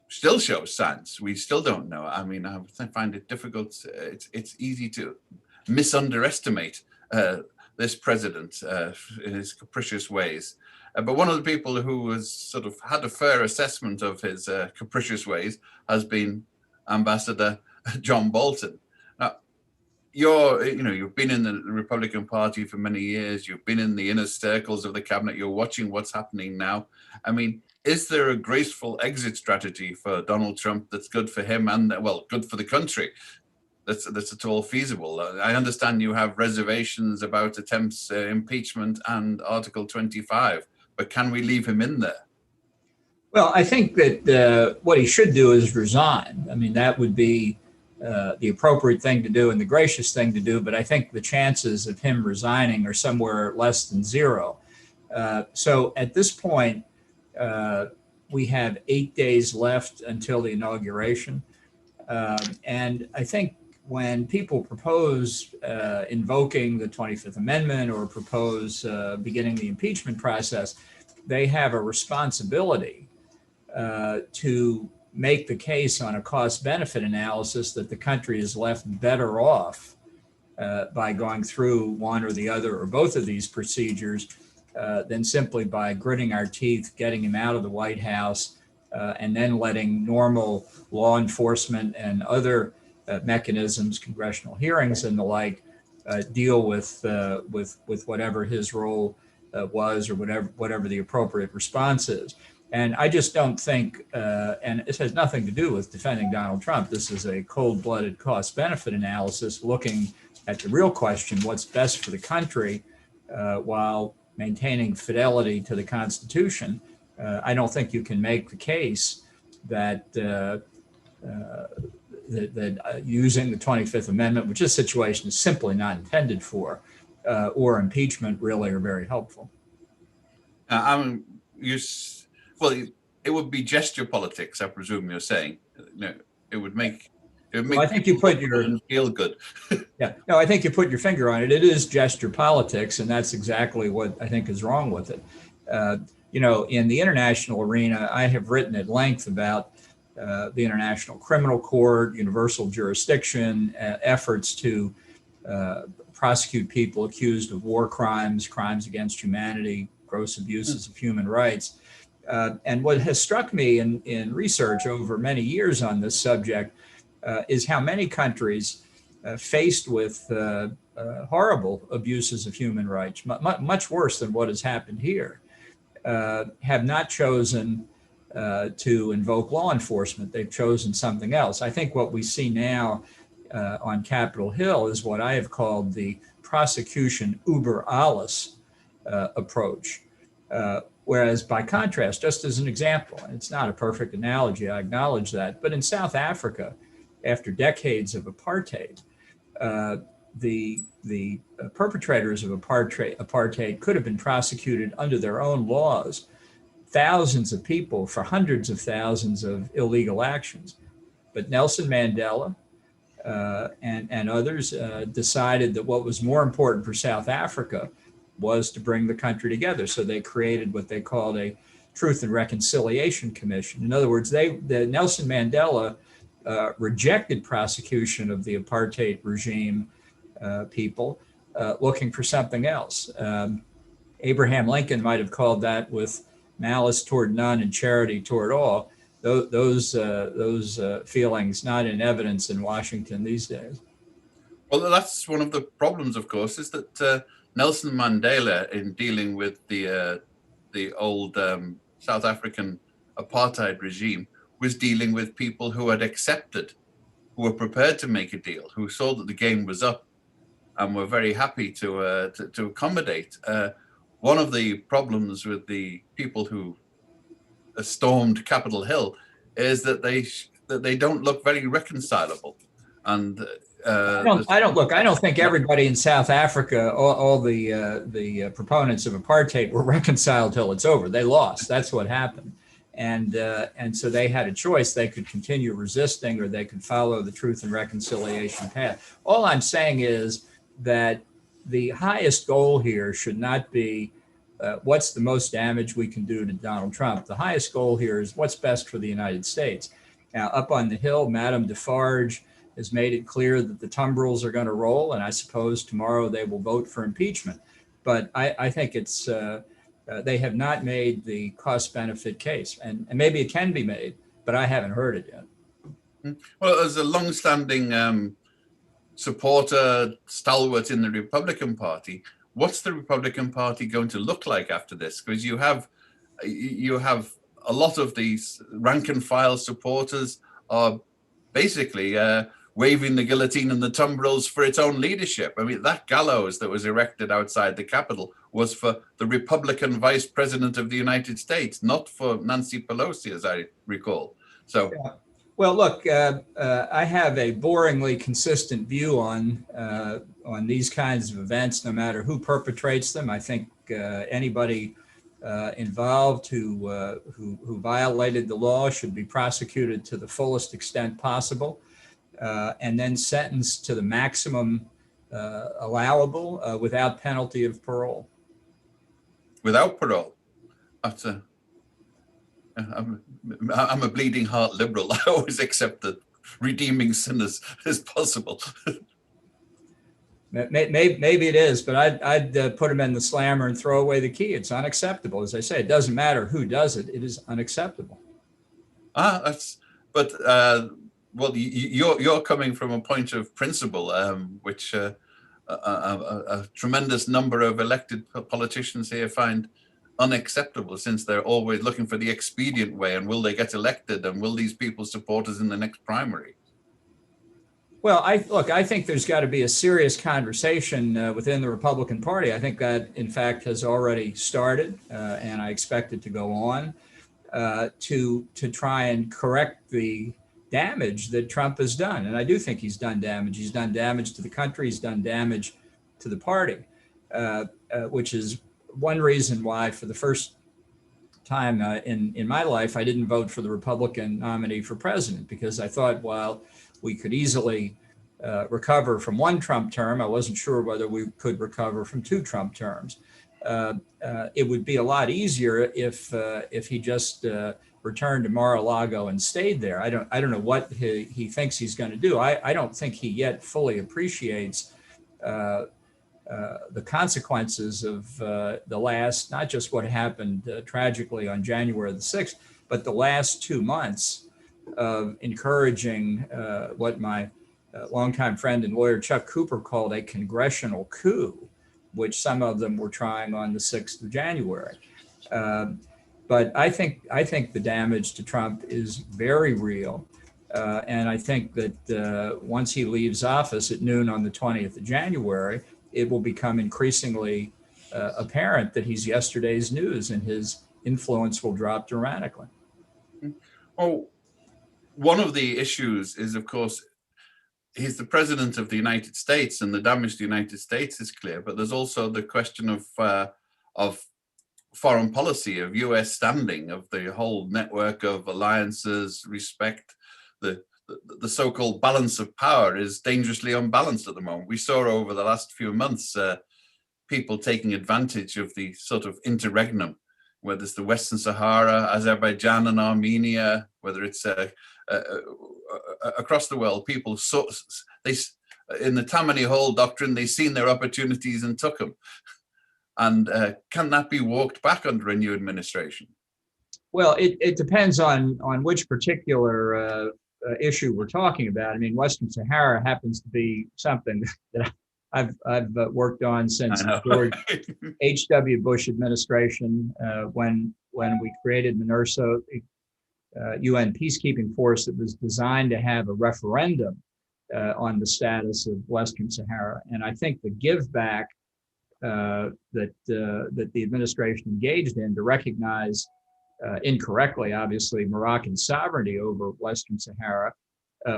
still shows signs. We still don't know. I mean, I find it difficult. It's easy to misunderestimate this president in his capricious ways. But one of the people who has sort of had a fair assessment of his capricious ways has been Ambassador John Bolton. Now, you've been in the Republican Party for many years. You've been in the inner circles of the cabinet. You're watching what's happening now. I mean, is there a graceful exit strategy for Donald Trump that's good for him and, well, good for the country? That's at all feasible? I understand you have reservations about attempts impeachment and Article 25, but can we leave him in there? Well, I think that what he should do is resign. I mean, that would be the appropriate thing to do and the gracious thing to do, but I think the chances of him resigning are somewhere less than zero. So at this point, we have 8 days left until the inauguration. And I think when people propose invoking the 25th Amendment or propose beginning the impeachment process, they have a responsibility to make the case on a cost-benefit analysis that the country is left better off by going through one or the other or both of these procedures than simply by gritting our teeth, getting him out of the White House, and then letting normal law enforcement and other mechanisms, congressional hearings and the like, deal with whatever his role was or whatever the appropriate response is. And I just don't think, and it has nothing to do with defending Donald Trump. This is a cold-blooded cost-benefit analysis looking at the real question, what's best for the country while maintaining fidelity to the Constitution. I don't think you can make the case that using the 25th Amendment, which this situation is simply not intended for, or impeachment really are very helpful. Well, it would be gesture politics, I presume you're saying. No, it would make well, I think you put your feel good. Yeah, no, I think you put your finger on it. It is gesture politics, and that's exactly what I think is wrong with it. In the international arena, I have written at length about the International Criminal Court, universal jurisdiction, efforts to prosecute people accused of war crimes, crimes against humanity, gross abuses of human rights. And what has struck me in research over many years on this subject is how many countries faced with horrible abuses of human rights, much worse than what has happened here, have not chosen to invoke law enforcement. They've chosen something else. I think what we see now on Capitol Hill is what I have called the prosecution über alles approach. Whereas by contrast, just as an example, and it's not a perfect analogy, I acknowledge that, but in South Africa, after decades of apartheid, the perpetrators of apartheid could have been prosecuted under their own laws, thousands of people for hundreds of thousands of illegal actions. But Nelson Mandela and others decided that what was more important for South Africa was to bring the country together. So they created what they called a Truth and Reconciliation Commission. In other words, Nelson Mandela rejected prosecution of the apartheid regime people looking for something else. Abraham Lincoln might have called that with malice toward none and charity toward all. Those feelings not in evidence in Washington these days. Well, that's one of the problems, of course, is that Nelson Mandela, in dealing with the old South African apartheid regime, was dealing with people who had accepted, who were prepared to make a deal, who saw that the game was up, and were very happy to accommodate. One of the problems with the people who stormed Capitol Hill is that they don't look very reconcilable, and I don't think everybody in South Africa, all the proponents of apartheid, were reconciled till it's over. They lost. That's what happened, and so they had a choice. They could continue resisting, or they could follow the Truth and Reconciliation path. All I'm saying is that the highest goal here should not be what's the most damage we can do to Donald Trump. The highest goal here is what's best for the United States. Now, up on the Hill, Madame Defarge has made it clear that the tumbrils are going to roll, and I suppose tomorrow they will vote for impeachment. But I think it's they have not made the cost-benefit case, and maybe it can be made, but I haven't heard it yet. Well, as a long-standing supporter, stalwart in the Republican Party, what's the Republican Party going to look like after this? Because you have a lot of these rank and file supporters are basically waving the guillotine and the tumbrils for its own leadership. I mean, that gallows that was erected outside the Capitol was for the Republican Vice President of the United States, not for Nancy Pelosi, as I recall. So, yeah. Well, look, I have a boringly consistent view on these kinds of events, no matter who perpetrates them. I think anybody involved who violated the law should be prosecuted to the fullest extent possible, and then sentenced to the maximum allowable without penalty of parole. Without parole? That's I'm a bleeding heart liberal. I always accept that redeeming sinners is possible. Maybe it is, but I'd put him in the slammer and throw away the key. It's unacceptable. As I say, it doesn't matter who does it. It is unacceptable. Well, you're coming from a point of principle, which a tremendous number of elected politicians here find unacceptable, since they're always looking for the expedient way, and will they get elected, and will these people support us in the next primary? Well, I think there's got to be a serious conversation within the Republican Party. I think that, in fact, has already started, and I expect it to go on to try and correct the damage that Trump has done. And I do think he's done damage. He's done damage to the country. He's done damage to the party, which is one reason why, for the first time in my life, I didn't vote for the Republican nominee for president, because I thought, while we could easily recover from one Trump term, I wasn't sure whether we could recover from two Trump terms. It would be a lot easier if he just returned to Mar-a-Lago and stayed there. I don't know what he thinks he's going to do. I don't think he yet fully appreciates the consequences of the last, not just what happened tragically on January the 6th, but the last 2 months of encouraging what my longtime friend and lawyer Chuck Cooper called a congressional coup, which some of them were trying on the 6th of January. But I think the damage to Trump is very real. And I think that once he leaves office at noon on the 20th of January, it will become increasingly apparent that he's yesterday's news, and his influence will drop dramatically. Oh, one of the issues is, of course, he's the president of the United States, and the damage to the United States is clear. But there's also the question of foreign policy, of U.S. standing, of the whole network of alliances, respect. The so-called balance of power is dangerously unbalanced at the moment. We saw over the last few months people taking advantage of the sort of interregnum, whether it's the Western Sahara, Azerbaijan and Armenia, whether it's across the world. People in the Tammany Hall doctrine, they've seen their opportunities and took them. And can that be walked back under a new administration? Well, it depends on which particular issue we're talking about. I mean, Western Sahara happens to be something that I've worked on since the George H.W. Bush administration, when we created MINURSO, UN peacekeeping force that was designed to have a referendum on the status of Western Sahara. And I think the give back that the administration engaged in to recognize incorrectly, obviously, Moroccan sovereignty over Western Sahara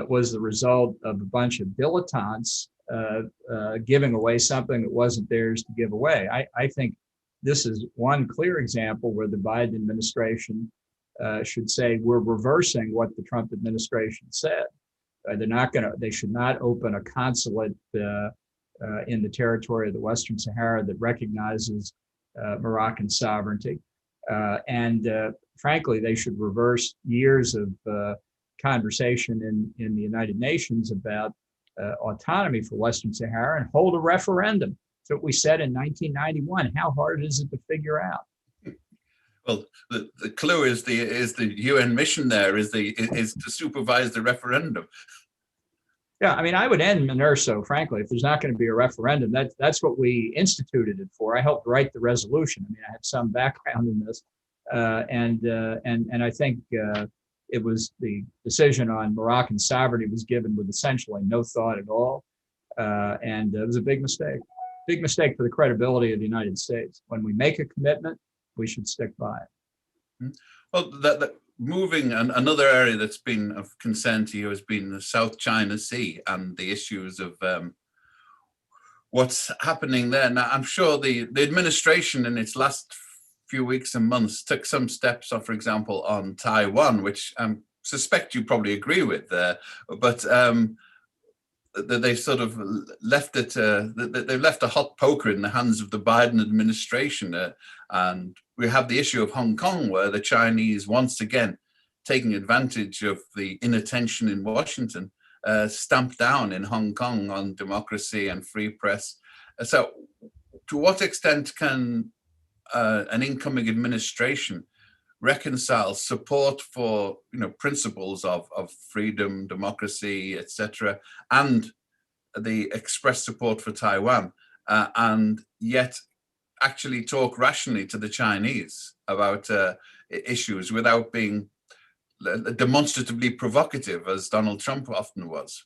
was the result of a bunch of dilettantes giving away something that wasn't theirs to give away. I think this is one clear example where the Biden administration should say, we're reversing what the Trump administration said. They should not open a consulate in the territory of the Western Sahara that recognizes Moroccan sovereignty. And frankly, they should reverse years of conversation in the United Nations about autonomy for Western Sahara and hold a referendum. That's what we said in 1991. How hard is it to figure out? Well, the clue is the UN mission there is to supervise the referendum. Yeah, I mean, I would end MNURSO, frankly, if there's not going to be a referendum. That's what we instituted it for. I helped write the resolution. I mean, I had some background in this, and I think it was the decision on Moroccan sovereignty was given with essentially no thought at all, and it was a big mistake. Big mistake for the credibility of the United States. When we make a commitment, we should stick by it. Well, that moving, and another area that's been of concern to you has been the South China Sea and the issues of what's happening there. Now, I'm sure the administration in its last few weeks and months took some steps, for example, on Taiwan, which I suspect you probably agree with there, but they sort of left it, they've left a hot poker in the hands of the Biden administration. And we have the issue of Hong Kong, where the Chinese, once again, taking advantage of the inattention in Washington, stamped down in Hong Kong on democracy and free press. So to what extent can an incoming administration reconcile support for principles of freedom, democracy, etc., and the expressed support for Taiwan, and yet actually talk rationally to the Chinese about issues without being demonstratively provocative, as Donald Trump often was?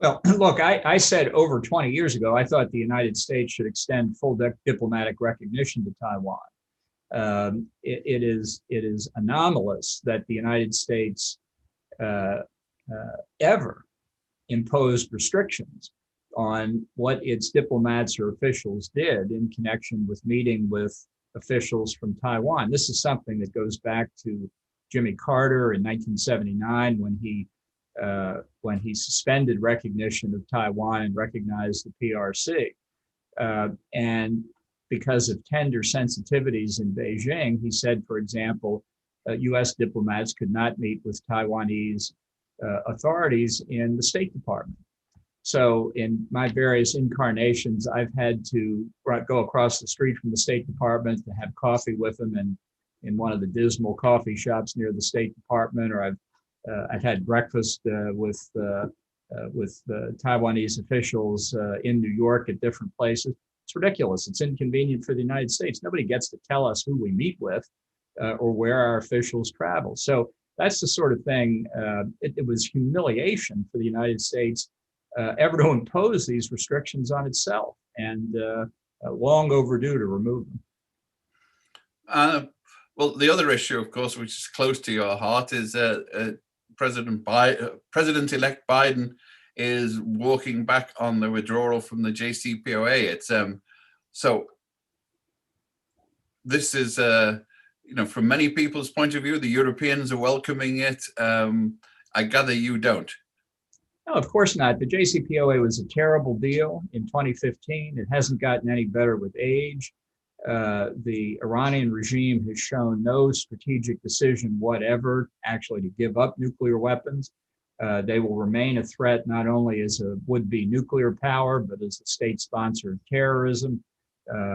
Well, look, I said over 20 years ago, I thought the United States should extend full diplomatic recognition to Taiwan. It is anomalous that the United States ever imposed restrictions on what its diplomats or officials did in connection with meeting with officials from Taiwan. This is something that goes back to Jimmy Carter in 1979 when he suspended recognition of Taiwan and recognized the PRC. And because of tender sensitivities in Beijing, he said, for example, U.S. diplomats could not meet with Taiwanese authorities in the State Department. So in my various incarnations, I've had to go across the street from the State Department to have coffee with them in one of the dismal coffee shops near the State Department, or I've had breakfast with Taiwanese officials in New York at different places. It's ridiculous. It's inconvenient for the United States. Nobody gets to tell us who we meet with or where our officials travel. So that's the sort of thing. It was humiliation for the United States ever to impose these restrictions on itself, and long overdue to remove them. Well, the other issue, of course, which is close to your heart, is President-elect Biden is walking back on the withdrawal from the JCPOA. It's so this is from many people's point of view, the Europeans are welcoming it. I gather you don't. No, of course not. The JCPOA was a terrible deal in 2015. It hasn't gotten any better with age. The Iranian regime has shown no strategic decision whatever actually to give up nuclear weapons. They will remain a threat not only as a would-be nuclear power, but as a state sponsor of terrorism,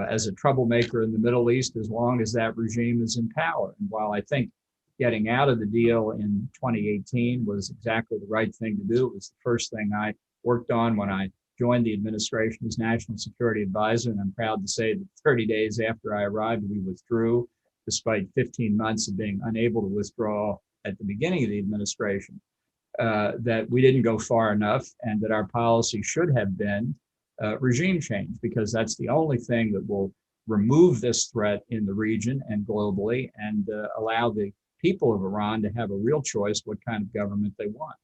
as a troublemaker in the Middle East, as long as that regime is in power. And while I think getting out of the deal in 2018 was exactly the right thing to do, it was the first thing I worked on when I joined the administration as National Security Advisor, and I'm proud to say that 30 days after I arrived, we withdrew, despite 15 months of being unable to withdraw at the beginning of the administration. That we didn't go far enough, and that our policy should have been regime change, because that's the only thing that will remove this threat in the region and globally, and allow the people of Iran to have a real choice what kind of government they want.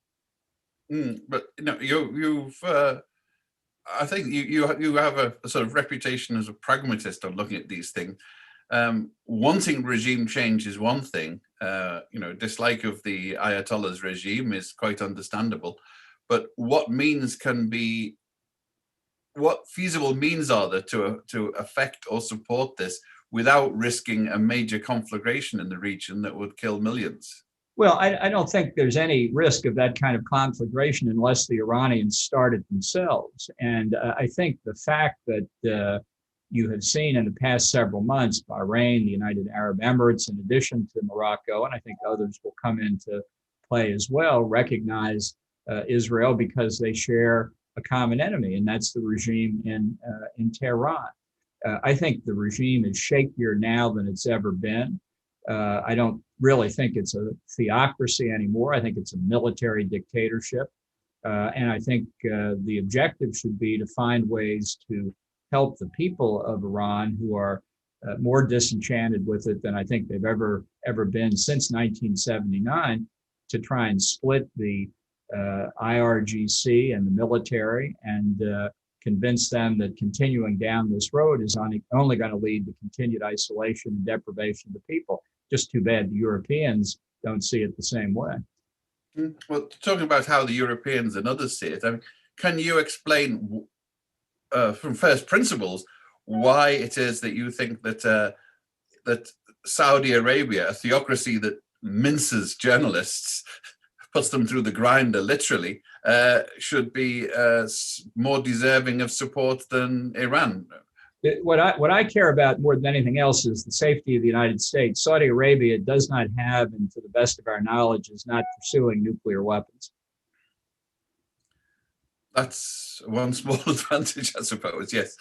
But you've I think you have a sort of reputation as a pragmatist on looking at these things. Wanting regime change is one thing. Dislike of the Ayatollah's regime is quite understandable. But what feasible means are there to affect or support this without risking a major conflagration in the region that would kill millions? Well, I don't think there's any risk of that kind of conflagration unless the Iranians start it themselves. And I think the fact that you have seen in the past several months, Bahrain, the United Arab Emirates, in addition to Morocco, and I think others will come into play as well, recognize Israel because they share a common enemy, and that's the regime in Tehran. I think the regime is shakier now than it's ever been. I don't really think it's a theocracy anymore. I think it's a military dictatorship. And I think the objective should be to find ways to help the people of Iran who are more disenchanted with it than I think they've ever been since 1979, to try and split the IRGC and the military and convince them that continuing down this road is only going to lead to continued isolation and deprivation of the people. Just too bad the Europeans don't see it the same way. Well, talking about how the Europeans and others see it, I mean, can you explain from first principles why it is that you think that that Saudi Arabia, a theocracy that minces journalists, puts them through the grinder literally, should be more deserving of support than Iran? What I care about more than anything else is the safety of the United States. Saudi Arabia does not have, and to the best of our knowledge, is not pursuing nuclear weapons. That's one small advantage, I suppose. Yes,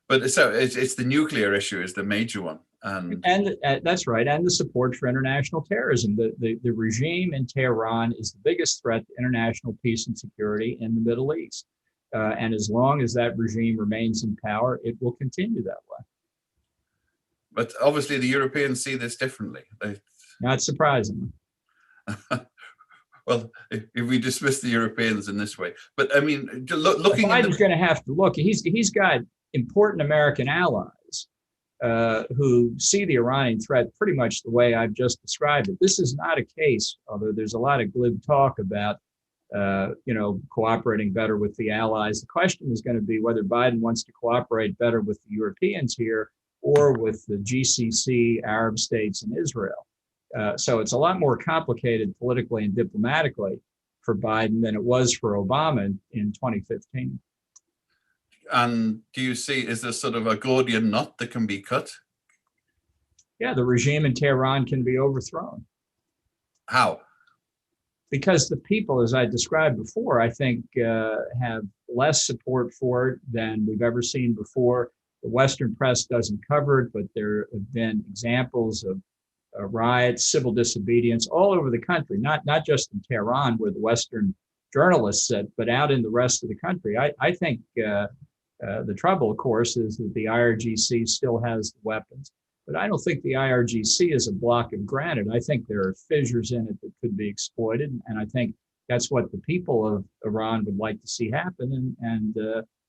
but so it's the nuclear issue is the major one, and that's right, and the support for international terrorism. The regime in Tehran is the biggest threat to international peace and security in the Middle East. And as long as that regime remains in power, it will continue that way. But obviously, the Europeans see this differently. Not surprisingly. Well, if we dismiss the Europeans in this way, but I mean, looking. Biden's going to have to look. He's got important American allies who see the Iranian threat pretty much the way I've just described it. This is not a case, although there's a lot of glib talk about cooperating better with the allies. The question is going to be whether Biden wants to cooperate better with the Europeans here or with the GCC, Arab states, and Israel. So it's a lot more complicated politically and diplomatically for Biden than it was for Obama in 2015. And do you see, is there sort of a Gordian knot that can be cut? Yeah, the regime in Tehran can be overthrown. How? Because the people, as I described before, I think have less support for it than we've ever seen before. The Western press doesn't cover it, but there have been examples of riots, civil disobedience all over the country, not just in Tehran where the Western journalists sit, but out in the rest of the country. I think the trouble, of course, is that the IRGC still has the weapons. But I don't think the IRGC is a block of granite. I think there are fissures in it that could be exploited. And I think that's what the people of Iran would like to see happen. And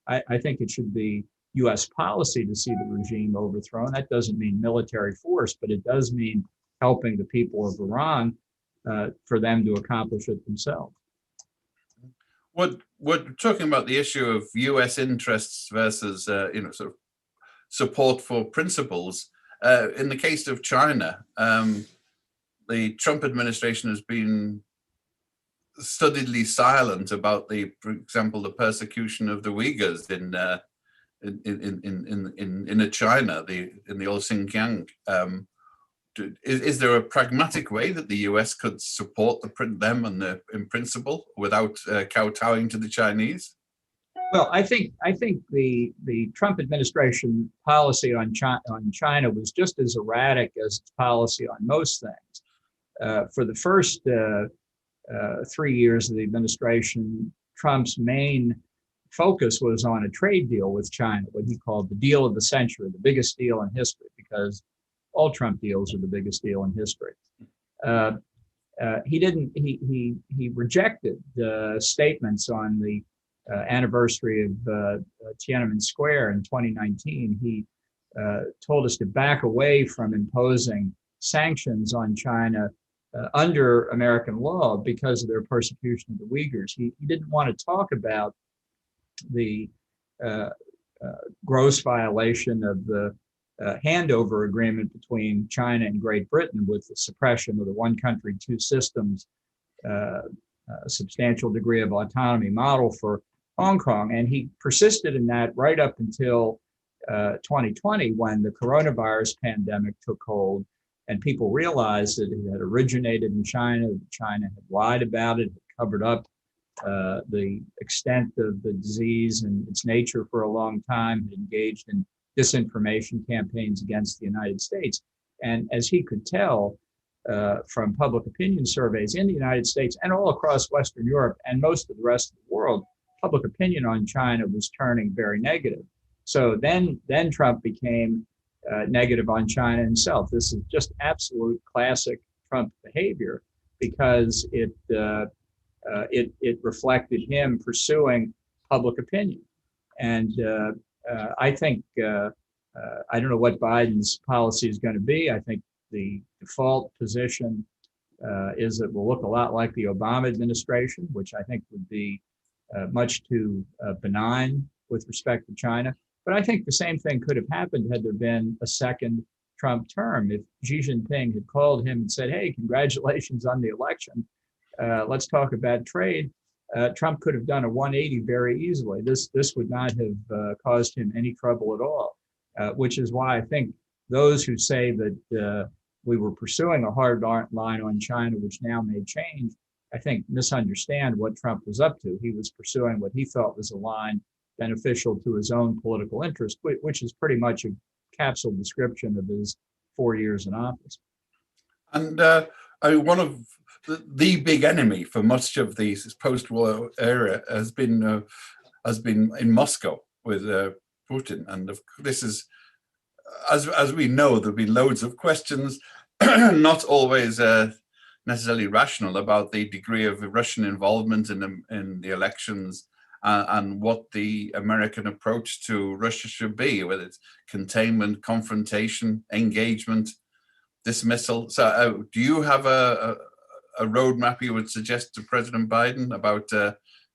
I think it should be U.S. policy to see the regime overthrown. That doesn't mean military force, but it does mean helping the people of Iran for them to accomplish it themselves. We're talking about the issue of U.S. interests versus, sort of support for principles. In the case of China, the Trump administration has been studiedly silent about for example, the persecution of the Uyghurs in China, in the old Xinjiang. Is there a pragmatic way that the U.S. could support them in principle without kowtowing to the Chinese? Well, I think the Trump administration policy on China was just as erratic as its policy on most things. For the first 3 years of the administration, Trump's main focus was on a trade deal with China, what he called the deal of the century, the biggest deal in history, because all Trump deals are the biggest deal in history. He rejected statements on the anniversary of Tiananmen Square in 2019. He told us to back away from imposing sanctions on China under American law because of their persecution of the Uyghurs. He didn't want to talk about the gross violation of the handover agreement between China and Great Britain with the suppression of the one country, two systems, a substantial degree of autonomy model for Hong Kong. And he persisted in that right up until 2020, when the coronavirus pandemic took hold and people realized that it had originated in China, that China had lied about it, had covered up the extent of the disease and its nature for a long time, had engaged in disinformation campaigns against the United States. And as he could tell from public opinion surveys in the United States and all across Western Europe and most of the rest of the world, public opinion on China was turning very negative. So then Trump became negative on China himself. This is just absolute classic Trump behavior, because it reflected him pursuing public opinion. And I think, I don't know what Biden's policy is going to be. I think the default position is that we'll look a lot like the Obama administration, which I think would be much too benign with respect to China. But I think the same thing could have happened had there been a second Trump term. If Xi Jinping had called him and said, hey, congratulations on the election, let's talk about trade, Trump could have done a 180 very easily. This would not have caused him any trouble at all, which is why I think those who say that we were pursuing a hard line on China, which now may change, I think misunderstand what Trump was up to. He was pursuing what he felt was a line beneficial to his own political interest, which is pretty much a capsule description of his 4 years in office. And one of the big enemy for much of the post-war era has been in Moscow with Putin. And this is, as we know, there'll be loads of questions, not always necessarily rational, about the degree of Russian involvement in the elections and what the American approach to Russia should be, whether it's containment, confrontation, engagement, dismissal. So do you have a roadmap you would suggest to President Biden about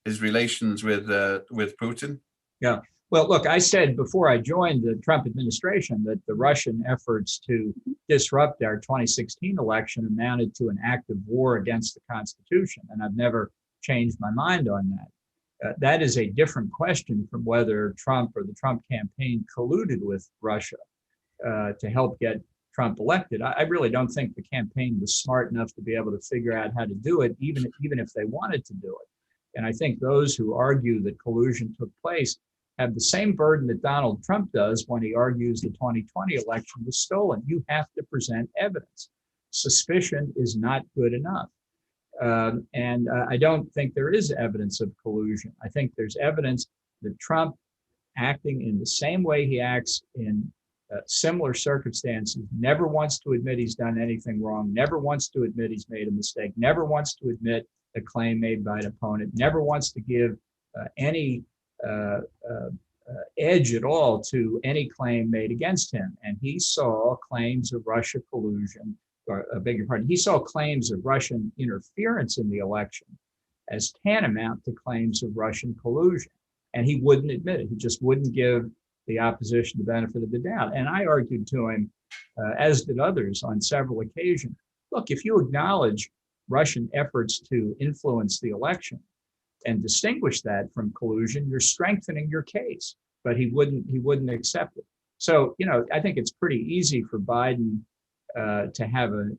his relations with Putin? Yeah. Well, look, I said before I joined the Trump administration that the Russian efforts to disrupt our 2016 election amounted to an act of war against the Constitution, and I've never changed my mind on that. That is a different question from whether Trump or the Trump campaign colluded with Russia to help get Trump elected. I really don't think the campaign was smart enough to be able to figure out how to do it, even if they wanted to do it. And I think those who argue that collusion took place have the same burden that Donald Trump does when he argues the 2020 election was stolen. You have to present evidence. Suspicion is not good enough. And I don't think there is evidence of collusion. I think there's evidence that Trump, acting in the same way he acts in similar circumstances, never wants to admit he's done anything wrong, never wants to admit he's made a mistake, never wants to admit a claim made by an opponent, never wants to give any edge at all to any claim made against him. And he saw claims of Russia collusion, or I beg your pardon, he saw claims of Russian interference in the election as tantamount to claims of Russian collusion. And he wouldn't admit it. He just wouldn't give the opposition the benefit of the doubt. And I argued to him, as did others on several occasions, look, if you acknowledge Russian efforts to influence the election and distinguish that from collusion, you're strengthening your case. But he wouldn't accept it. So, I think it's pretty easy for Biden to have a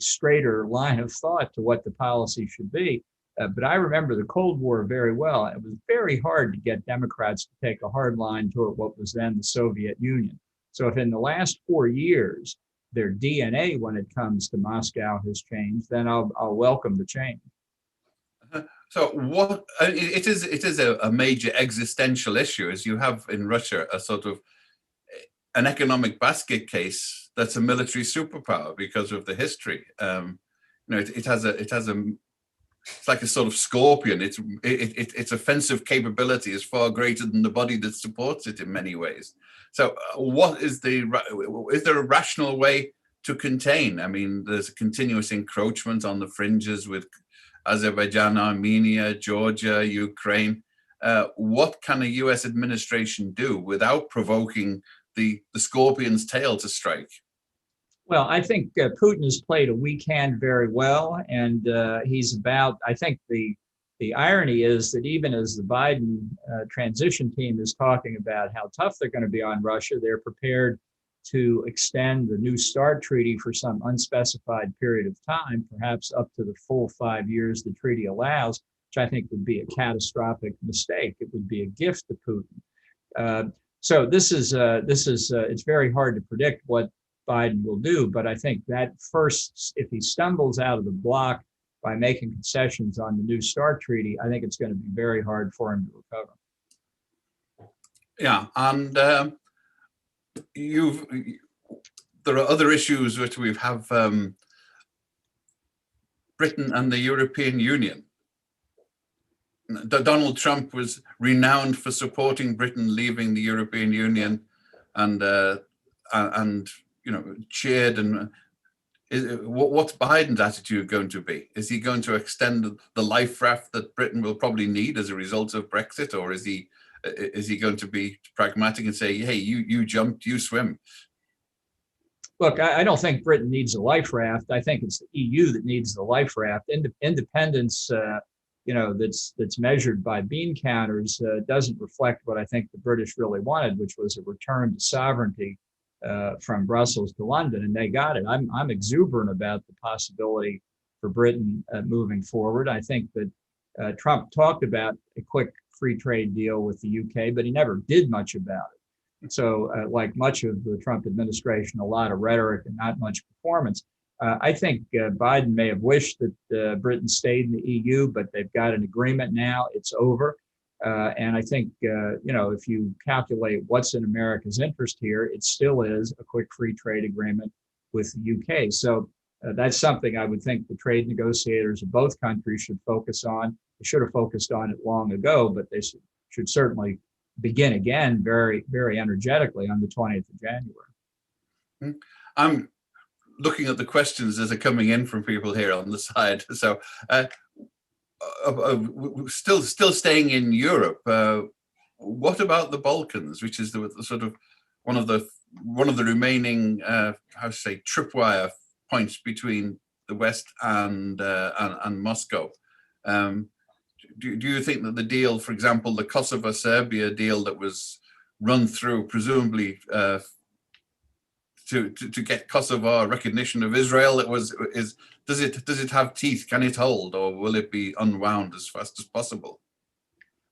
straighter line of thought to what the policy should be. But I remember the Cold War very well. It was very hard to get Democrats to take a hard line toward what was then the Soviet Union. So if in the last 4 years, their DNA when it comes to Moscow has changed, then I'll welcome the change. So what it is a major existential issue, as you have in Russia a sort of an economic basket case that's a military superpower because of the history. It's like a sort of scorpion. Its offensive capability is far greater than the body that supports it in many ways. So is there a rational way to contain? I mean, there's a continuous encroachment on the fringes with Azerbaijan, Armenia, Georgia, Ukraine. what can a US administration do without provoking the scorpion's tail to strike? Well, I think Putin has played a weak hand very well, and he's about. I think the irony is that even as the Biden transition team is talking about how tough they're going to be on Russia, they're prepared to extend the New START treaty for some unspecified period of time, perhaps up to the full 5 years the treaty allows, which I think would be a catastrophic mistake. It would be a gift to Putin. So this is it's very hard to predict what Biden will do, but I think that first, if he stumbles out of the block by making concessions on the New START treaty, I think it's going to be very hard for him to recover. Yeah, and there are other issues which we have. Britain and the European Union. Donald Trump was renowned for supporting Britain leaving the European Union, and cheered. And what's Biden's attitude going to be? Is he going to extend the life raft that Britain will probably need as a result of Brexit, or is he going to be pragmatic and say, "Hey, you jumped, you swim"? Look, I don't think Britain needs a life raft. I think it's the EU that needs the life raft. Independence, that's measured by bean counters, doesn't reflect what I think the British really wanted, which was a return to sovereignty from Brussels to London, and they got it. I'm exuberant about the possibility for Britain moving forward. I think that Trump talked about a quick free trade deal with the UK, but he never did much about it. So like much of the Trump administration, a lot of rhetoric and not much performance. I think Biden may have wished that Britain stayed in the EU, but they've got an agreement now. It's over. And I think, if you calculate what's in America's interest here, it still is a quick free trade agreement with the UK. So that's something I would think the trade negotiators of both countries should focus on. They should have focused on it long ago, but they should certainly begin again very, very energetically on the 20th of January. I'm looking at the questions as they're coming in from people here on the side. So still staying in Europe, what about the Balkans, which is the sort of one of the remaining tripwire points between the West and Moscow? Do you think that the deal, for example, the Kosovo-Serbia deal that was run through, presumably to get Kosovo recognition of Israel, does it have teeth? Can it hold, or will it be unwound as fast as possible?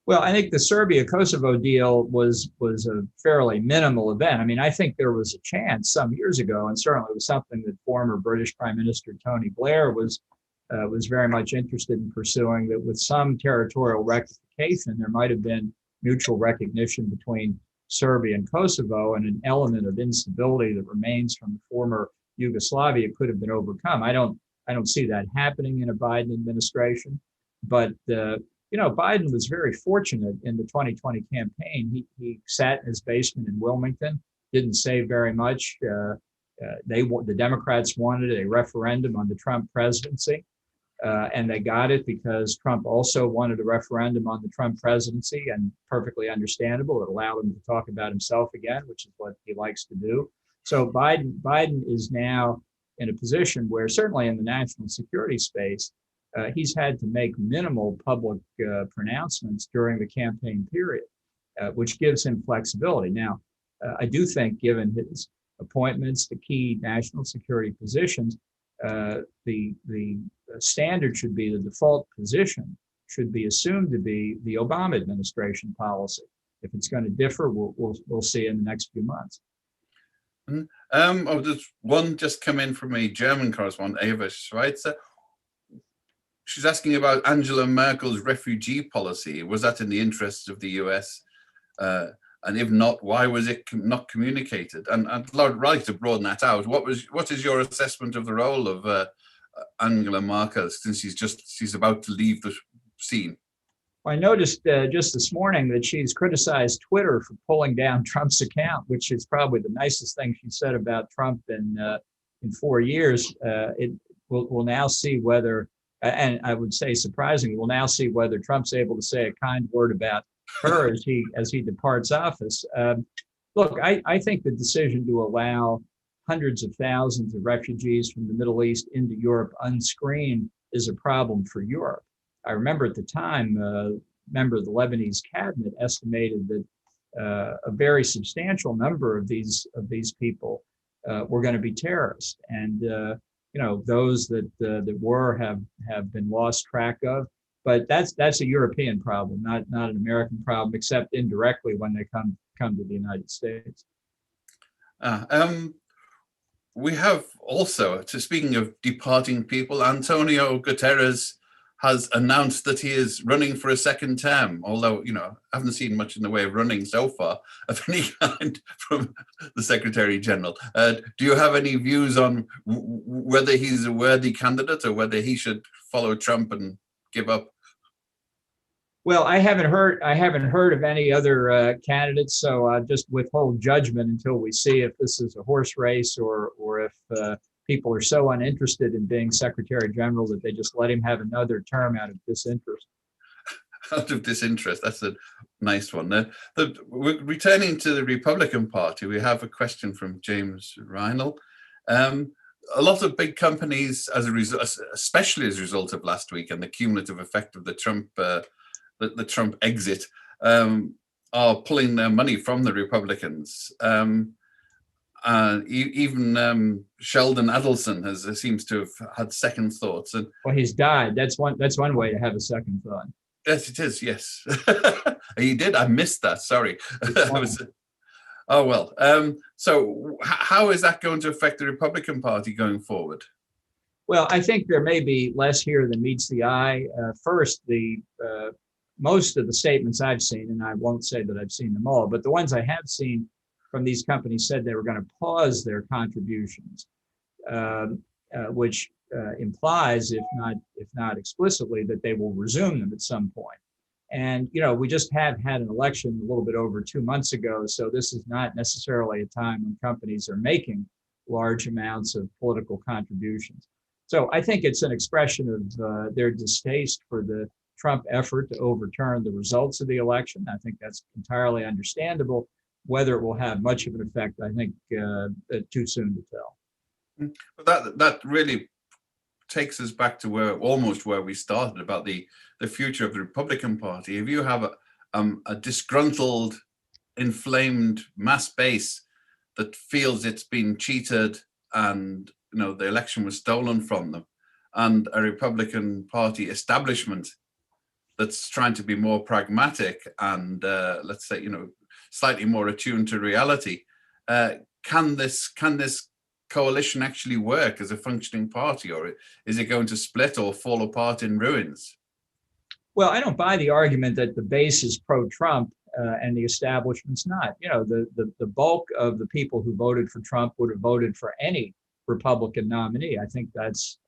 Well, I think the Serbia-Kosovo deal was a fairly minimal event. I mean, I think there was a chance some years ago, and certainly it was something that former British Prime Minister Tony Blair was very much interested in pursuing, that with some territorial rectification, there might have been mutual recognition between Serbia and Kosovo, and an element of instability that remains from the former Yugoslavia could have been overcome. I don't see that happening in a Biden administration, but Biden was very fortunate in the 2020 campaign. He sat in his basement in Wilmington, didn't say very much. The Democrats wanted a referendum on the Trump presidency. And they got it because Trump also wanted a referendum on the Trump presidency, and perfectly understandable. It allowed him to talk about himself again, which is what he likes to do. So Biden is now in a position where, certainly in the national security space, he's had to make minimal public pronouncements during the campaign period, which gives him flexibility. Now, I do think, given his appointments to key national security positions, the standard should be, the default position should be assumed to be the Obama administration policy. If it's going to differ, we'll see in the next few months. There's one just come in from a German correspondent, Eva Schweitzer. She's asking about Angela Merkel's refugee policy. Was that in the interests of the US? And if not, why was it not communicated? And I'd like to broaden that out. What is your assessment of the role of Angela Merkel, since she's about to leave the scene? I noticed just this morning that she's criticized Twitter for pulling down Trump's account, which is probably the nicest thing she said about Trump in 4 years. We'll now see whether, and I would say surprisingly, we'll now see whether Trump's able to say a kind word about occur as he departs office. Look, I think the decision to allow hundreds of thousands of refugees from the Middle East into Europe unscreened is a problem for Europe. I remember at the time, a member of the Lebanese cabinet estimated that a very substantial number of these people were going to be terrorists, and those that were have been lost track of. But that's a European problem, not an American problem, except indirectly when they come to the United States. We have also, speaking of departing people, Antonio Guterres has announced that he is running for a second term, although, I haven't seen much in the way of running so far of any kind from the Secretary General. Do you have any views on whether he's a worthy candidate or whether he should follow Trump and give up? Well, I haven't heard of any other candidates, so I'll just withhold judgment until we see if this is a horse race or if people are so uninterested in being Secretary General that they just let him have another term out of disinterest. Out of disinterest, that's a nice one. Returning to the Republican Party, we have a question from James Reinl. A lot of big companies, as a result, especially as a result of last week and the cumulative effect of the Trump exit, are pulling their money from the Republicans. Even Sheldon Adelson seems to have had second thoughts. And well, he's died. That's one way to have a second thought. Yes, it is. Yes, he did. I missed that. Sorry. Oh well. So how is that going to affect the Republican Party going forward? Well, I think there may be less here than meets the eye. First, most of the statements I've seen, and I won't say that I've seen them all, but the ones I have seen from these companies said they were going to pause their contributions, which implies, if not explicitly, that they will resume them at some point. And we just have had an election a little bit over 2 months ago, so this is not necessarily a time when companies are making large amounts of political contributions. So I think it's an expression of their distaste for the Trump effort to overturn the results of the election. I think that's entirely understandable. Whether it will have much of an effect, I think too soon to tell. But that really takes us back to almost where we started about the future of the Republican Party. If you have a disgruntled, inflamed mass base that feels it's been cheated and the election was stolen from them, and a Republican Party establishment that's trying to be more pragmatic and let's say slightly more attuned to reality, can this coalition actually work as a functioning party, or is it going to split or fall apart in ruins? Well, I don't buy the argument that the base is pro-Trump and the establishment's not. The bulk of the people who voted for Trump would have voted for any Republican nominee. I think that's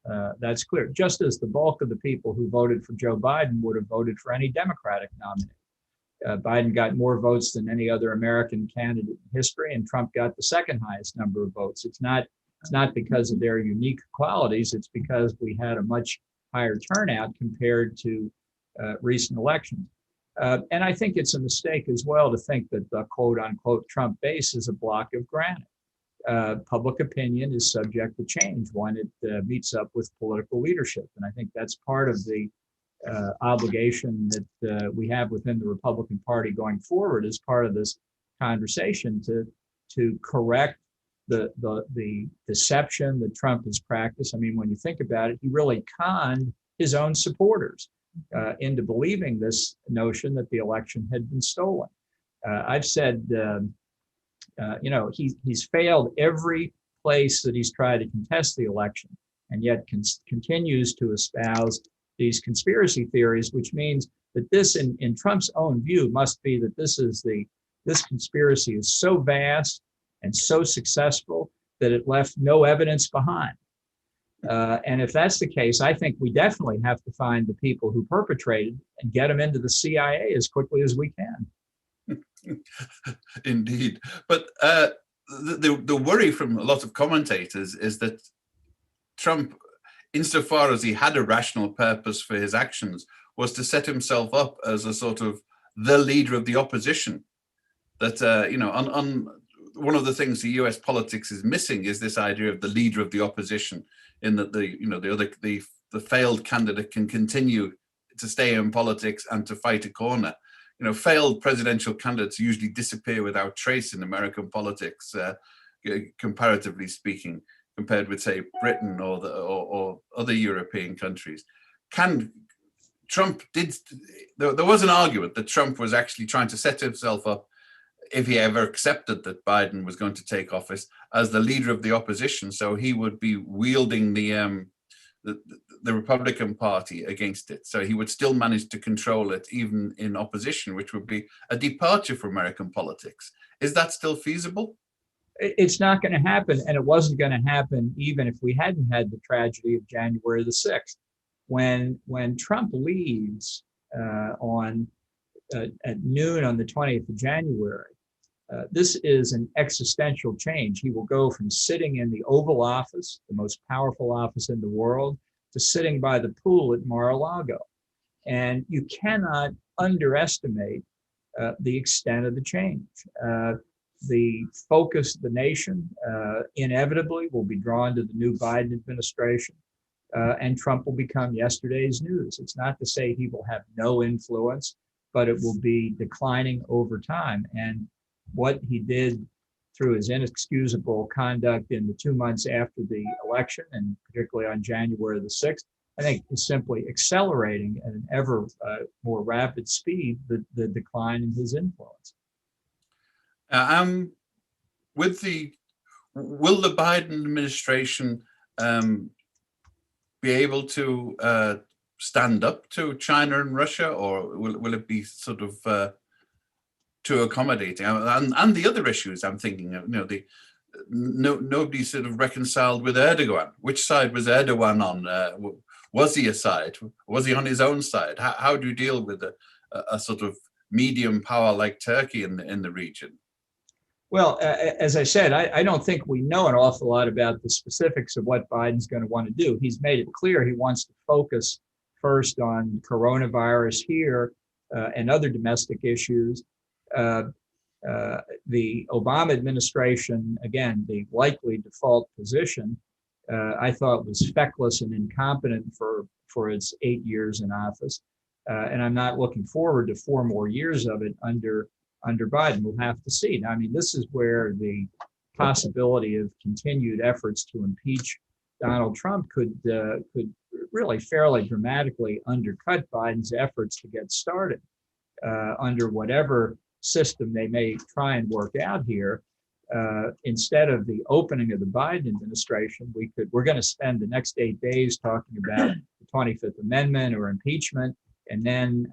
clear. Just as the bulk of the people who voted for Joe Biden would have voted for any Democratic nominee. Biden got more votes than any other American candidate in history, and Trump got the second highest number of votes. It's not because of their unique qualities. It's because we had a much higher turnout compared to recent elections. And I think it's a mistake as well to think that the quote unquote Trump base is a block of granite. Public opinion is subject to change when it meets up with political leadership. And I think that's part of the obligation that we have within the Republican Party going forward as part of this conversation to correct the deception that Trump has practiced. I mean, when you think about it, he really conned his own supporters into believing this notion that the election had been stolen. I've said, he's failed every place that he's tried to contest the election, and yet continues to espouse these conspiracy theories, which means that this, in Trump's own view, must be that this conspiracy is so vast and so successful that it left no evidence behind. And if that's the case, I think we definitely have to find the people who perpetrated and get them into the CIA as quickly as we can. Indeed. But the worry from a lot of commentators is that Trump, insofar as he had a rational purpose for his actions, was to set himself up as a sort of the leader of the opposition. That on one of the things the U.S. politics is missing is this idea of the leader of the opposition, in that the failed candidate can continue to stay in politics and to fight a corner. Failed presidential candidates usually disappear without trace in American politics, comparatively speaking, compared with, say, Britain or other European countries. Trump did. There was an argument that Trump was actually trying to set himself up, if he ever accepted that Biden was going to take office, as the leader of the opposition, so he would be wielding the Republican Party against it. So he would still manage to control it even in opposition, which would be a departure from American politics. Is that still feasible? It's not going to happen, and it wasn't going to happen even if we hadn't had the tragedy of January the 6th. When Trump leaves at noon on the 20th of January, this is an existential change. He will go from sitting in the Oval Office, the most powerful office in the world, to sitting by the pool at Mar-a-Lago. And you cannot underestimate the extent of the change. The focus of the nation inevitably will be drawn to the new Biden administration, and Trump will become yesterday's news. It's not to say he will have no influence, but it will be declining over time. And what he did through his inexcusable conduct in the 2 months after the election, and particularly on January the 6th, I think is simply accelerating at an ever more rapid speed the decline in his influence. Will the Biden administration be able to stand up to China and Russia, or will it be sort of too accommodating? And the other issues I'm thinking of, nobody sort of reconciled with Erdogan. Which side was Erdogan on? Was he a side? Was he on his own side? How do you deal with a sort of medium power like Turkey in the region? Well, as I said, I don't think we know an awful lot about the specifics of what Biden's going to want to do. He's made it clear he wants to focus first on coronavirus here and other domestic issues. The Obama administration, again, the likely default position, I thought was feckless and incompetent for its 8 years in office. And I'm not looking forward to 4 more years of it under Biden. We'll have to see. Now, I mean, this is where the possibility of continued efforts to impeach Donald Trump could really fairly dramatically undercut Biden's efforts to get started under whatever system they may try and work out here. Instead of the opening of the Biden administration, we're going to spend the next 8 days talking about the 25th Amendment or impeachment, and then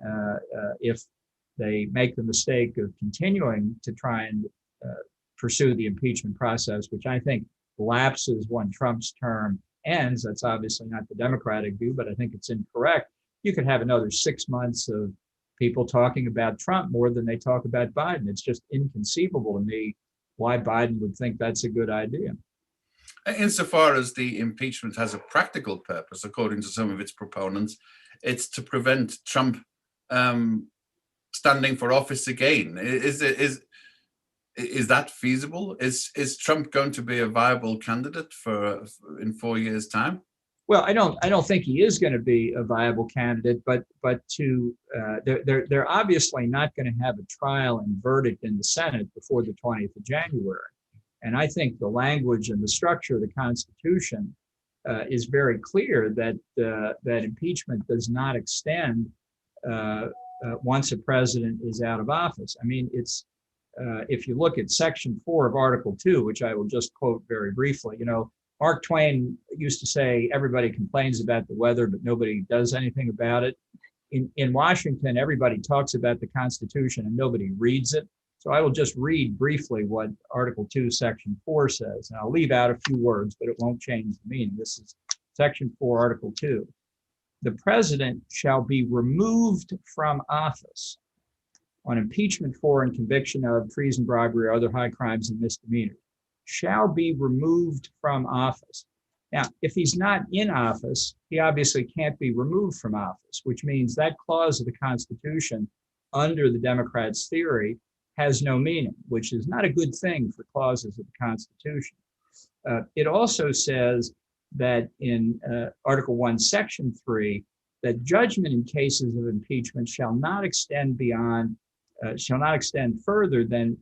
if they make the mistake of continuing to try and pursue the impeachment process, which I think lapses when Trump's term ends. That's obviously not the Democratic view, but I think it's incorrect. You could have another 6 months of people talking about Trump more than they talk about Biden. It's just inconceivable to me why Biden would think that's a good idea. Insofar as the impeachment has a practical purpose, according to some of its proponents, it's to prevent Trump standing for office again. Is that feasible? Is Trump going to be a viable candidate in 4 years' time? Well, I don't think he is going to be a viable candidate, but they're obviously not going to have a trial and verdict in the Senate before the 20th of January. And I think the language and the structure of the Constitution is very clear that impeachment does not extend once a president is out of office. I mean, it's if you look at Section 4 of Article 2, which I will just quote very briefly, Mark Twain used to say, everybody complains about the weather, but nobody does anything about it. In Washington, everybody talks about the Constitution and nobody reads it. So I will just read briefly what Article 2, Section 4 says. And I'll leave out a few words, but it won't change the meaning. This is Section 4, Article 2. The president shall be removed from office on impeachment for and conviction of treason, bribery, or other high crimes and misdemeanors. Shall be removed from office. Now, if he's not in office, he obviously can't be removed from office, which means that clause of the Constitution under the Democrats' theory has no meaning, which is not a good thing for clauses of the Constitution. It also says that in Article 1, Section 3, that judgment in cases of impeachment shall not extend further than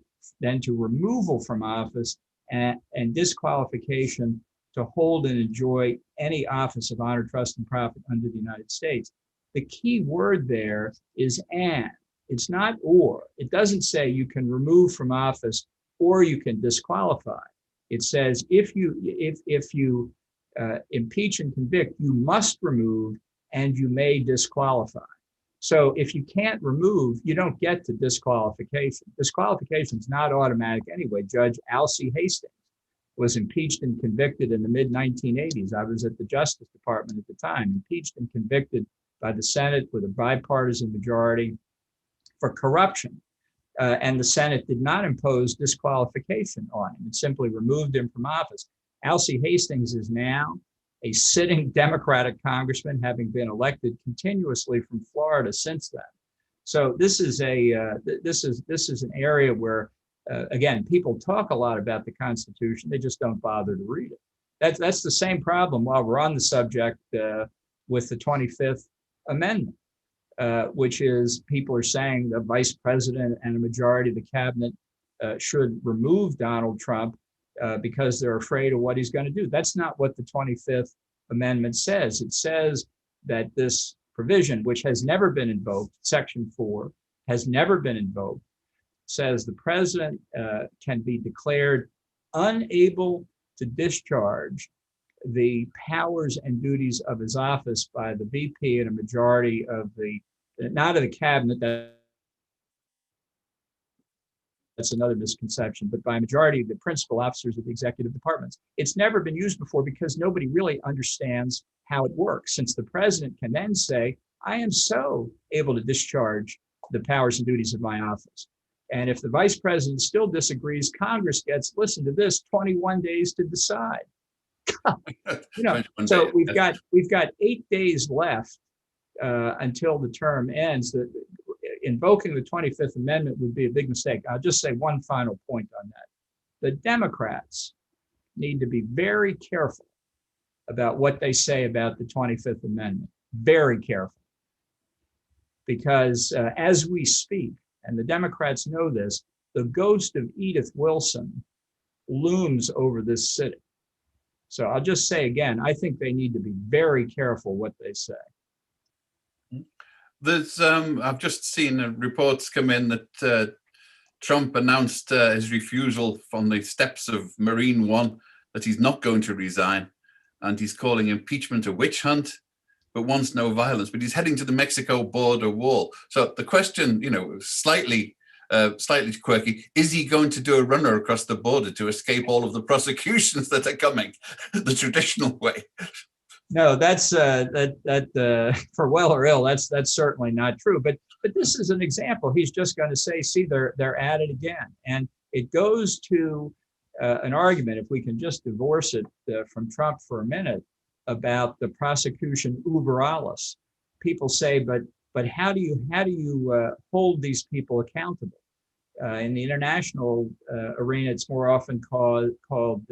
to removal from office and disqualification to hold and enjoy any office of honor, trust, and profit under the United States. The key word there is and. It's not or. It doesn't say you can remove from office or you can disqualify. It says if you impeach and convict, you must remove and you may disqualify. So if you can't remove, you don't get to disqualification. Disqualification is not automatic anyway. Judge Alcee Hastings was impeached and convicted in the mid-1980s. I was at the Justice Department at the time, impeached and convicted by the Senate with a bipartisan majority for corruption. And the Senate did not impose disqualification on him. It simply removed him from office. Alcee Hastings is now a sitting Democratic congressman, having been elected continuously from Florida since then. So this is an area where, again, people talk a lot about the Constitution. They just don't bother to read it. That's the same problem while we're on the subject with the 25th Amendment, which is people are saying the vice president and a majority of the cabinet should remove Donald Trump because they're afraid of what he's going to do. That's not what the 25th Amendment says. It says that this provision, which has never been invoked, Section 4, has never been invoked, says the president can be declared unable to discharge the powers and duties of his office by the VP and a majority of the, not of the cabinet, that's another misconception, but by a majority of the principal officers of the executive departments. It's never been used before because nobody really understands how it works, since the president can then say, I am so able to discharge the powers and duties of my office. And if the vice president still disagrees, Congress gets, listen to this, 21 days to decide. So we've got 8 days left until the term ends. That invoking the 25th Amendment would be a big mistake. I'll just say one final point on that. The Democrats need to be very careful about what they say about the 25th Amendment. Very careful. Because as we speak, and the Democrats know this, the ghost of Edith Wilson looms over this city. So I'll just say again, I think they need to be very careful what they say. There's, I've just seen reports come in that Trump announced his refusal from the steps of Marine One, that he's not going to resign, and he's calling impeachment a witch hunt, but wants no violence. But he's heading to the Mexico border wall. So the question, slightly quirky, is he going to do a runner across the border to escape all of the prosecutions that are coming the traditional way? No, that's for well or ill, that's certainly not true. But this is an example. He's just going to say, see, they're at it again. And it goes to an argument, if we can just divorce it from Trump for a minute, about the prosecution uber alles. People say, but how do you hold these people accountable? In the international arena, it's more often called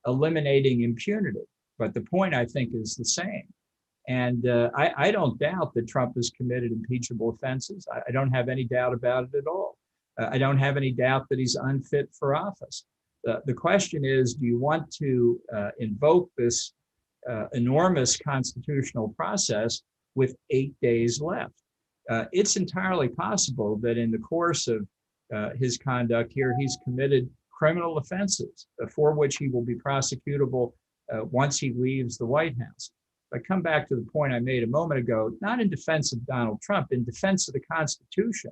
eliminating impunity. But the point, I think, is the same. And I don't doubt that Trump has committed impeachable offenses. I don't have any doubt about it at all. I don't have any doubt that he's unfit for office. The question is, do you want to invoke this enormous constitutional process with 8 days left? It's entirely possible that in the course of his conduct here, he's committed criminal offenses for which he will be prosecutable once he leaves the White House. I come back to the point I made a moment ago, not in defense of Donald Trump, in defense of the Constitution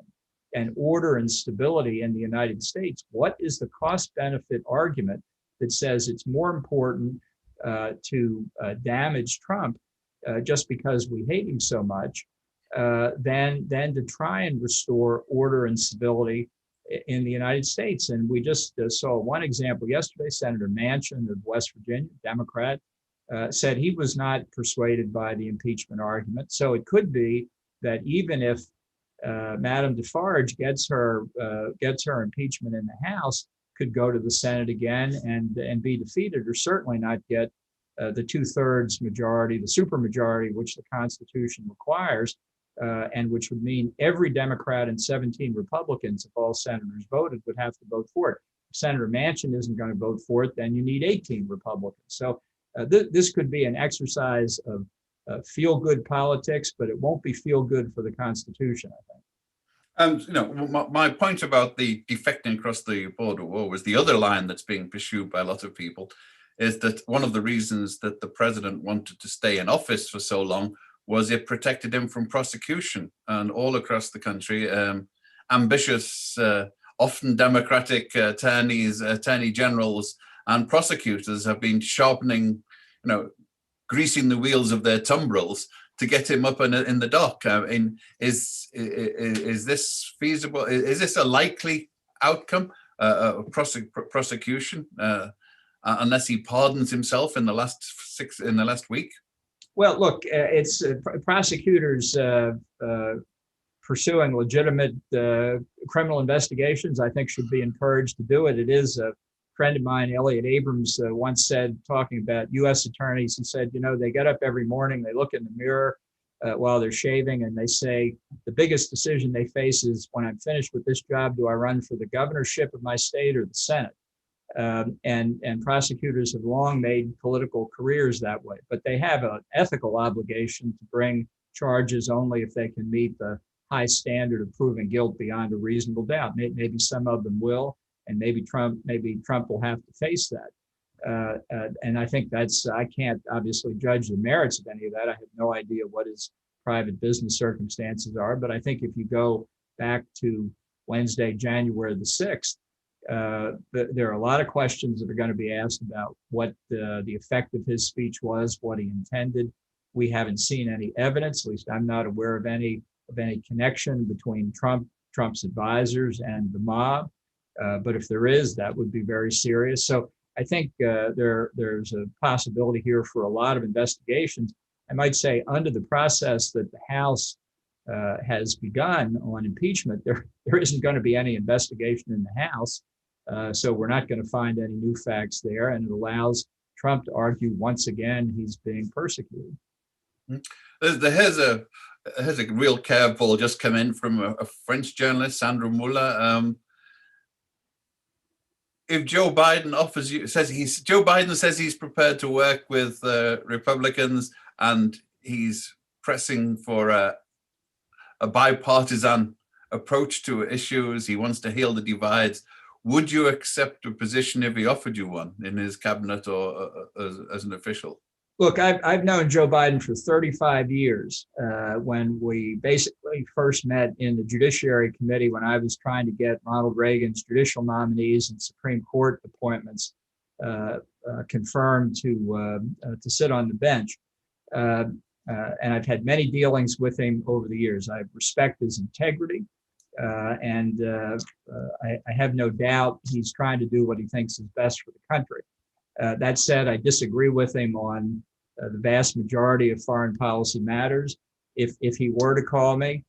and order and stability in the United States. What is the cost-benefit argument that says it's more important to damage Trump just because we hate him so much than to try and restore order and stability in the United States? And we just saw one example yesterday. Senator Manchin of West Virginia, Democrat, said he was not persuaded by the impeachment argument. So it could be that even if Madame Defarge gets her impeachment in the House, could go to the Senate again and be defeated, or certainly not get the 2/3 majority, the supermajority, which the Constitution requires, and which would mean every Democrat and 17 Republicans, if all senators voted, would have to vote for it. If Senator Manchin isn't going to vote for it, then you need 18 Republicans. So this could be an exercise of feel-good politics, but it won't be feel-good for the Constitution, I think. My point about the defecting across the border war was the other line that's being pursued by a lot of people, is that one of the reasons that the president wanted to stay in office for so long was it protected him from prosecution. And all across the country, ambitious, often Democratic attorney generals and prosecutors have been sharpening, greasing the wheels of their tumbrils to get him up in the dock. Is this feasible? Is this a likely outcome of prosecution, unless he pardons himself in the last week? Well, look, it's prosecutors pursuing legitimate criminal investigations, I think, should be encouraged to do it. It is a friend of mine, Elliot Abrams, once said, talking about U.S. attorneys, he said, they get up every morning, they look in the mirror while they're shaving, and they say, the biggest decision they face is, when I'm finished with this job, do I run for the governorship of my state or the Senate? And prosecutors have long made political careers that way, but they have an ethical obligation to bring charges only if they can meet the high standard of proving guilt beyond a reasonable doubt. Maybe some of them will, and maybe Trump will have to face that. And I think I can't obviously judge the merits of any of that. I have no idea what his private business circumstances are, but I think if you go back to Wednesday, January the 6th, there are a lot of questions that are going to be asked about what the effect of his speech was, what he intended. We haven't seen any evidence, at least I'm not aware of any connection between Trump's advisors and the mob. But if there is, that would be very serious. So I think there's a possibility here for a lot of investigations. I might say, under the process that the House has begun on impeachment, there isn't going to be any investigation in the House. So we're not going to find any new facts there, and it allows Trump to argue once again he's being persecuted. There's a real curveball just come in from a French journalist, Sandra Muller. If Joe Biden Joe Biden says he's prepared to work with Republicans, and he's pressing for a bipartisan approach to issues. He wants to heal the divides. Would you accept a position if he offered you one in his cabinet or as an official? Look, I've known Joe Biden for 35 years. When we basically first met in the Judiciary Committee, when I was trying to get Ronald Reagan's judicial nominees and Supreme Court appointments confirmed to sit on the bench. And I've had many dealings with him over the years. I respect his integrity, and I have no doubt he's trying to do what he thinks is best for the country. That said, I disagree with him on the vast majority of foreign policy matters. If he were to call me,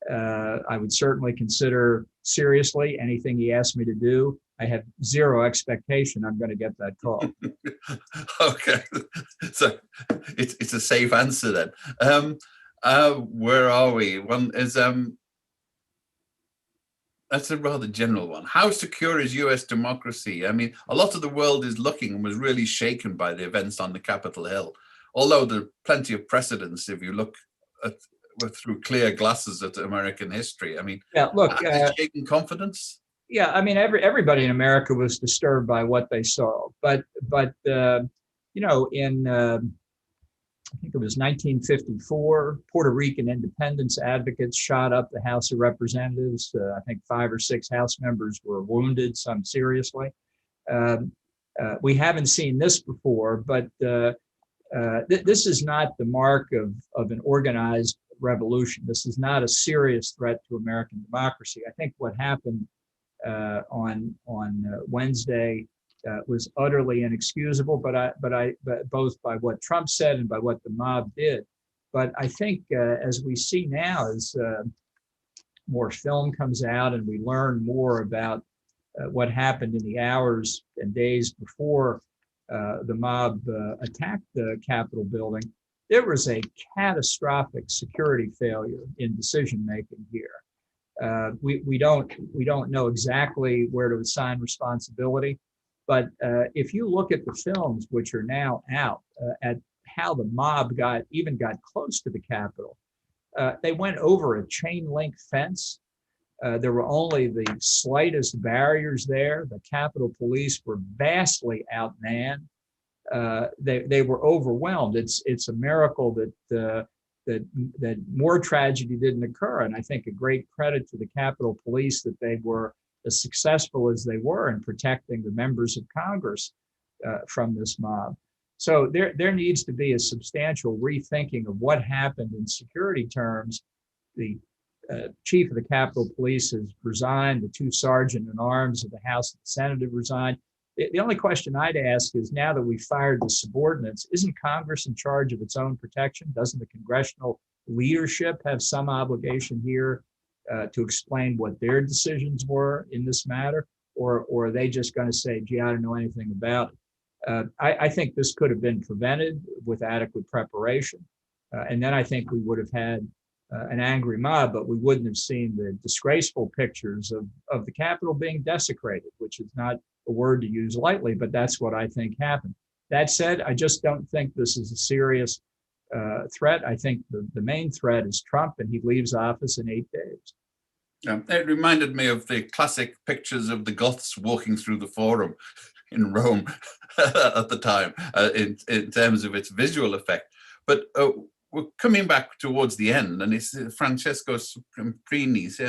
I would certainly consider seriously anything he asked me to do. I have zero expectation I'm going to get that call. Okay, so it's a safe answer then. Where are we? One is that's a rather general one. How secure is U.S. democracy? I mean, a lot of the world is looking and was really shaken by the events on the Capitol Hill. Although there are plenty of precedents if you look through clear glasses at American history. I mean, yeah, look, shaken confidence. Yeah, I mean, everybody in America was disturbed by what they saw, but in I think it was 1954, Puerto Rican independence advocates shot up the House of Representatives. I think 5 or 6 House members were wounded, some seriously. We haven't seen this before, but this is not the mark of an organized revolution. This is not a serious threat to American democracy. I think what happened on Wednesday was utterly inexcusable, but both by what Trump said and by what the mob did. But I think as we see now, as more film comes out and we learn more about what happened in the hours and days before the mob attacked the Capitol building, there was a catastrophic security failure in decision making here. We don't know exactly where to assign responsibility, but if you look at the films which are now out at how the mob got close to the Capitol, they went over a chain link fence. There were only the slightest barriers there. The Capitol Police were vastly outmanned. They were overwhelmed. It's a miracle that more tragedy didn't occur. And I think a great credit to the Capitol Police that they were as successful as they were in protecting the members of Congress from this mob. So there needs to be a substantial rethinking of what happened in security terms. The chief of the Capitol Police has resigned. The two sergeant-at-arms of the House and the Senate have resigned. The only question I'd ask is, now that we've fired the subordinates, isn't Congress in charge of its own protection? Doesn't the congressional leadership have some obligation here to explain what their decisions were in this matter? Or are they just going to say, gee, I don't know anything about it? I think this could have been prevented with adequate preparation. And then I think we would have had an angry mob, but we wouldn't have seen the disgraceful pictures of the Capitol being desecrated, which is not a word to use lightly, but that's what I think happened. That said, I just don't think this is a serious threat. I think the main threat is Trump, and he leaves office in 8 days. It reminded me of the classic pictures of the Goths walking through the Forum in Rome at the time, in terms of its visual effect. But we're coming back towards the end, and it's Francesco Semprini's.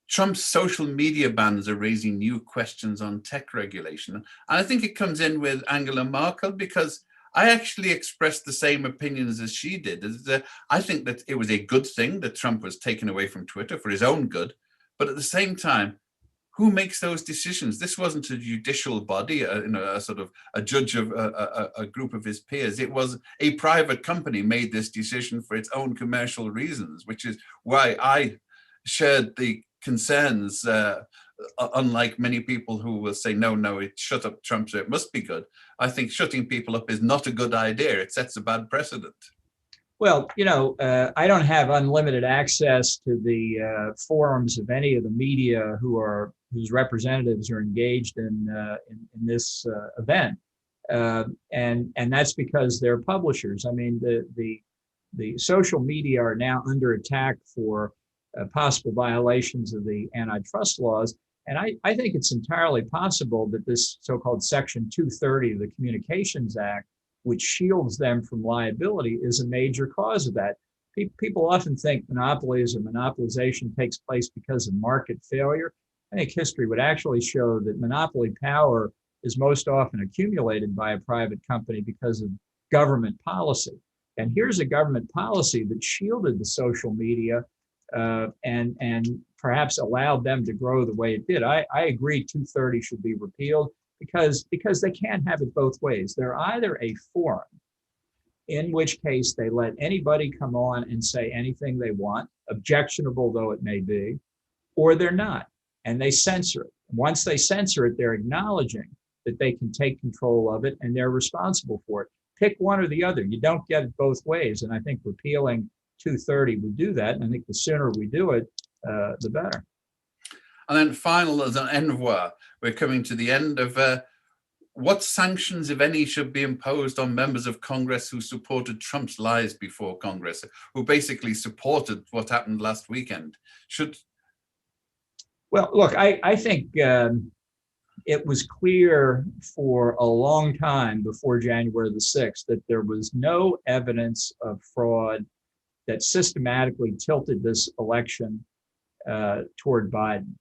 Trump's social media bans are raising new questions on tech regulation. And I think it comes in with Angela Merkel, because I actually expressed the same opinions as she did. I think that it was a good thing that Trump was taken away from Twitter for his own good. But at the same time, who makes those decisions? This wasn't a judicial body, a sort of a judge of a group of his peers. It was a private company made this decision for its own commercial reasons, which is why I shared the concerns, unlike many people who will say, no, it shut up Trump, so it must be good. I think shutting people up is not a good idea. It sets a bad precedent. Well, I don't have unlimited access to the forums of any of the media whose representatives are engaged in this event, and that's because they're publishers. I mean, the social media are now under attack for possible violations of the antitrust laws. And I think it's entirely possible that this so-called Section 230 of the Communications Act, which shields them from liability, is a major cause of that. People often think monopolies or monopolization takes place because of market failure. I think history would actually show that monopoly power is most often accumulated by a private company because of government policy. And here's a government policy that shielded the social media and perhaps allowed them to grow the way it did. I agree 230 should be repealed because they can't have it both ways. They're either a forum, in which case they let anybody come on and say anything they want, objectionable though it may be, or they're not, and they censor it. Once they censor it, they're acknowledging that they can take control of it and they're responsible for it. Pick one or the other. You don't get it both ways. And I think repealing 230 would do that. And I think the sooner we do it, the better. And then final, as an envoi, we're coming to the end of what sanctions, if any, should be imposed on members of Congress who supported Trump's lies before Congress, who basically supported what happened last weekend? Well, look, I think it was clear for a long time before January the 6th that there was no evidence of fraud that systematically tilted this election toward Biden.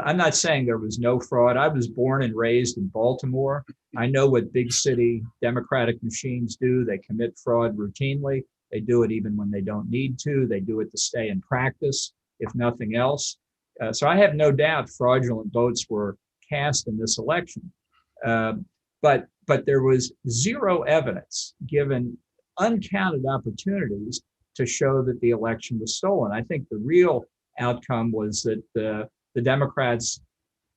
I'm not saying there was no fraud. I was born and raised in Baltimore. I know what big city Democratic machines do. They commit fraud routinely. They do it even when they don't need to. They do it to stay in practice, if nothing else. So I have no doubt fraudulent votes were cast in this election. But there was zero evidence, given uncounted opportunities, to show that the election was stolen. I think the real outcome was that the Democrats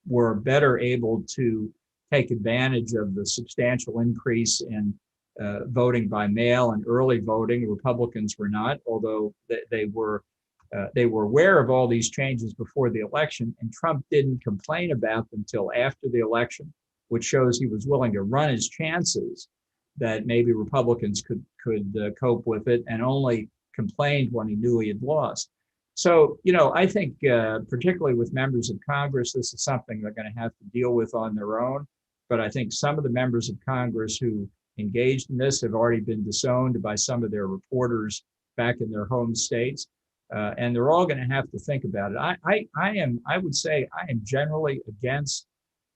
were better able to take advantage of the substantial increase in voting by mail and early voting. Republicans were not, although they were aware of all these changes before the election, and Trump didn't complain about them until after the election, which shows he was willing to run his chances that maybe Republicans could cope with it, and only complained when he knew he had lost. So, I think particularly with members of Congress, this is something they're going to have to deal with on their own. But I think some of the members of Congress who engaged in this have already been disowned by some of their reporters back in their home states. And they're all going to have to think about it. I would say I am generally against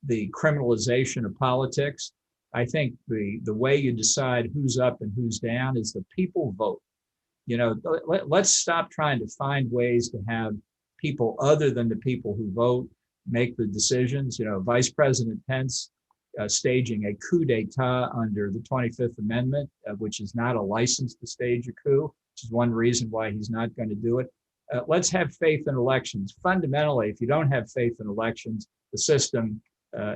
the criminalization of politics. I think the way you decide who's up and who's down is the people vote. Let's stop trying to find ways to have people other than the people who vote make the decisions. Vice President Pence staging a coup d'etat under the 25th Amendment, which is not a license to stage a coup, which is one reason why he's not going to do it. Let's have faith in elections. Fundamentally, if you don't have faith in elections, the system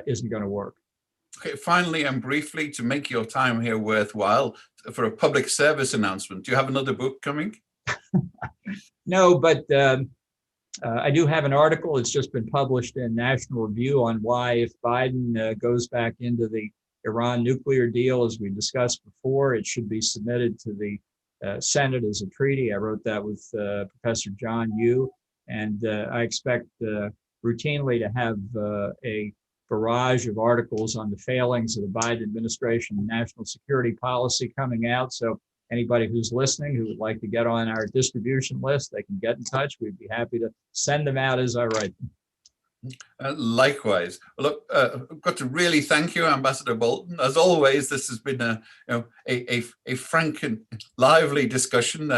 isn't going to work. Okay, finally and briefly, to make your time here worthwhile, for a public service announcement, do you have another book coming? No, but I do have an article. It's just been published in National Review on why, if Biden goes back into the Iran nuclear deal, as we discussed before, it should be submitted to the Senate as a treaty. I wrote that with Professor John Yoo, and I expect routinely to have a barrage of articles on the failings of the Biden administration and national security policy coming out. So anybody who's listening who would like to get on our distribution list, they can get in touch. We'd be happy to send them out as I write them. Likewise. Well, look, I've got to really thank you, Ambassador Bolton. As always, this has been a frank and lively discussion.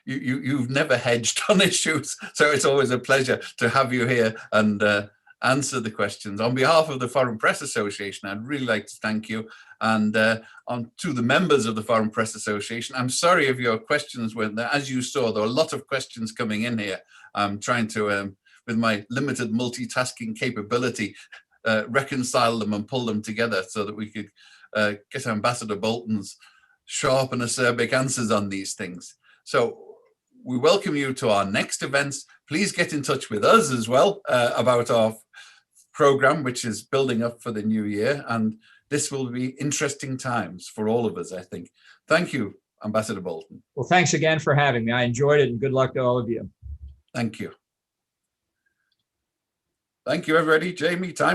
You've never hedged on issues, so it's always a pleasure to have you here and answer the questions. On behalf of the Foreign Press Association, I'd really like to thank you. And on to the members of the Foreign Press Association, I'm sorry if your questions weren't there. As you saw, there were a lot of questions coming in here. I'm trying to, with my limited multitasking capability, reconcile them and pull them together so that we could get Ambassador Bolton's sharp and acerbic answers on these things. So we welcome you to our next events. Please get in touch with us as well about our program, which is building up for the new year. And this will be interesting times for all of us, I think. Thank you, Ambassador Bolton. Well, thanks again for having me. I enjoyed it, and good luck to all of you. Thank you. Thank you, everybody. Jamie, time.